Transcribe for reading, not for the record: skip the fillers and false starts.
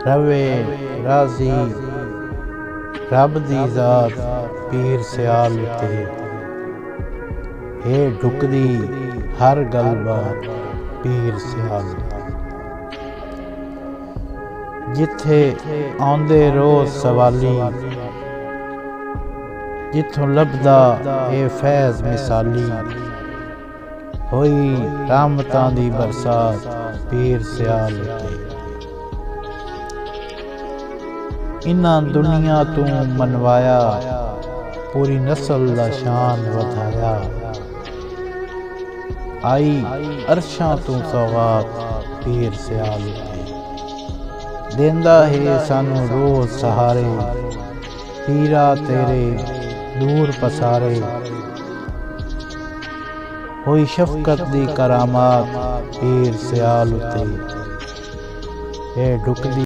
रवे राजी रब दी जात पीर सियाल उते हे ढुकदी हर गलबात पीर सियाल जिथे आंदे रोज सवाली जिथों लभदा ए फैज मिसाली होई रहमतां दी बरसात पीर सियाल उते इन्हां दुनिया तू मनवाया पूरी नस्ल दा शान वधाया आई अरशां तू सौगात पीर सियाल उते देंदा है सानू रोज सहारे पीरा तेरे दूर पसारे होई शफकत दी करामात पीर सियाल उते ए ढुकदी